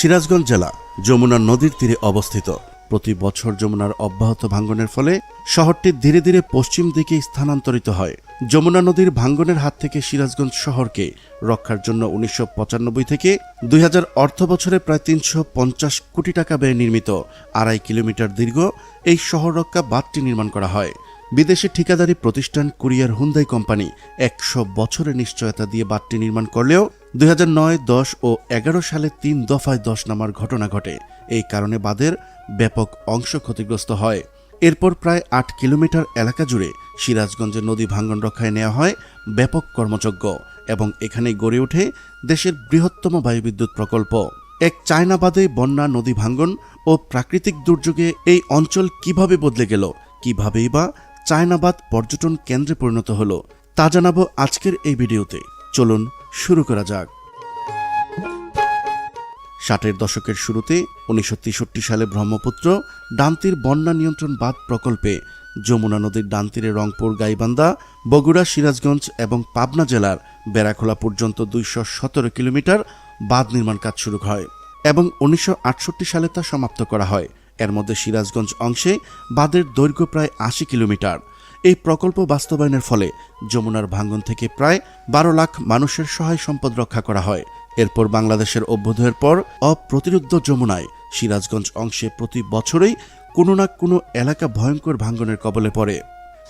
সিরাজগঞ্জ জেলা যমুনা নদীর তীরে অবস্থিত। প্রতি বছর যমুনার অব্যাহত ভাঙ্গনের ফলে শহরটি ধীরে ধীরে পশ্চিম দিকে স্থানান্তরিত হয়। যমুনা নদীর ভাঙ্গনের হাত থেকে সিরাজগঞ্জ শহরকে রক্ষার জন্য ১৯৯৫ থেকে ২০০০ অর্থ বছরে প্রায় ৩৫০ কোটি টাকা ব্যয়ে নির্মিত ২.৫ কিলোমিটার দীর্ঘ এই শহর রক্ষা বাঁধটি নির্মাণ করা হয়। বিদেশি ঠিকাদারি প্রতিষ্ঠান কুরিয়ার হুন্দাই কোম্পানি ১০০ বছরের নিশ্চয়তা দিয়ে বাঁধটি নির্মাণ করলেও ২০০৯, ১০ ও ১১ সালে ৩ দফায় ধস নামার ঘটনা ঘটে। এই কারণে বাঁধের ব্যাপক অংশ ক্ষতিগ্রস্ত হয়। এরপর প্রায় ৮ কিলোমিটার এলাকা জুড়ে সিরাজগঞ্জের নদী ভাঙ্গন রক্ষায় নেওয়া হয় ব্যাপক কর্মযজ্ঞ এবং এখানেই গড়ে ওঠে দেশের বৃহত্তম বায়ুবিদ্যুৎ প্রকল্প। এক চায়না বাঁধে বন্যা, নদী ভাঙ্গন ও প্রাকৃতিক দুর্যোগে এই অঞ্চল কিভাবে বদলে গেল, কিভাবেই বা চায়না বাঁধ পর্যটন কেন্দ্রে পরিণত হলো, তা জানাবো আজকের এই ভিডিওতে। চলুন শুরু করা যাক। ৬০-এর দশকের শুরুতে ১৯৬৩ সালে ব্রহ্মপুত্র ডানতীর বন্যা নিয়ন্ত্রণ বাঁধ প্রকল্পে যমুনা নদীর ডানতীরে রংপুর, গাইবান্ধা, বগুড়া, সিরাজগঞ্জ এবং পাবনা জেলার বেড়াখোলা পর্যন্ত ২১৭ কিলোমিটার বাঁধ নির্মাণ কাজ শুরু হয় এবং ১৯৬৮ সালে তা সমাপ্ত করা হয়। এর মধ্যে সিরাজগঞ্জ অংশে বাঁধের দৈর্ঘ্য প্রায় ৮০ কিলোমিটার। এই প্রকল্প বাস্তবায়নের ফলে যমুনার ভাঙ্গন থেকে প্রায় ১২ লাখ মানুষের সহায় সম্পদ রক্ষা করা হয়। এরপর বাংলাদেশের অভ্যুদয়ের পর অপ্রতিরোধ্য যমুনায় সিরাজগঞ্জ অংশে প্রতি বছরই কোনো না কোনো এলাকা ভয়ঙ্কর ভাঙ্গনের কবলে পড়ে।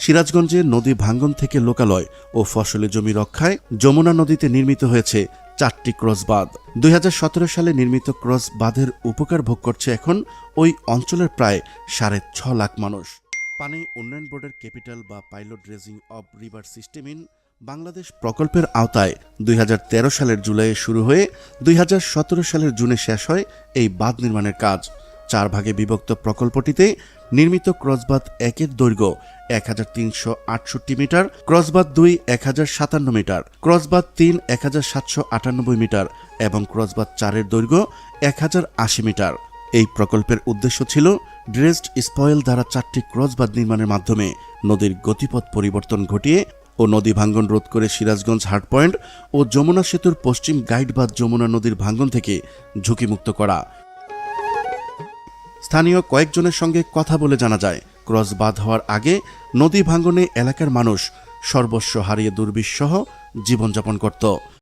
সিরাজগঞ্জে নদী ভাঙ্গন থেকে লোকালয় ও ফসলি জমি রক্ষায় যমুনা নদীতে নির্মিত হয়েছে ৪টি ক্রস বাঁধ। ২০১৭ সালে নির্মিত ক্রস বাঁধের উপকার ভোগ করছে এখন ওই অঞ্চলের প্রায় ৬.৫ লাখ মানুষ। পানি উন্নয়ন বোর্ডের ক্যাপিটাল বা pilot dredging of river system in Bangladesh প্রকল্পের আওতায় ২০১৩ সালের জুলাইয়ে শুরু হয়ে ২০১৭ সালের জুনে শেষ হয় এই বাঁধ নির্মাণের কাজ। ৪ ভাগে বিভক্ত প্রকল্পটিতে নির্মিত ক্রসবাঁধ ১-এর দৈর্ঘ্য ১৩৬৮ মিটার, ক্রসবাঁধ ২ ১০৫৭ মিটার, ক্রসবাঁধ ৩ ১৭৯৮ মিটার এবং ক্রসবাঁধ ৪-এর দৈর্ঘ্য ১০৮০ মিটার। এই প্রকল্পের উদ্দেশ্য ছিল ড্রেজড স্পয়েল দ্বারা ৪টি ক্রসবাঁধ নির্মাণের মাধ্যমে নদীর গতিপথ পরিবর্তন ঘটিয়ে ও নদী ভাঙ্গন রোধ করে সিরাজগঞ্জ হার্ট পয়েন্ট ও যমুনা সেতুর পশ্চিম গাইড বাঁধ যমুনা নদীর ভাঙ্গন থেকে ঝুঁকিমুক্ত করা। স্থানীয় কয়েকজনের সঙ্গে কথা বলে জানা যায়, ক্রস বাঁধ হওয়ার আগে নদী ভাঙ্গনে এলাকার মানুষ সর্বস্ব হারিয়ে দুর্বিষহ জীবনযাপন করত।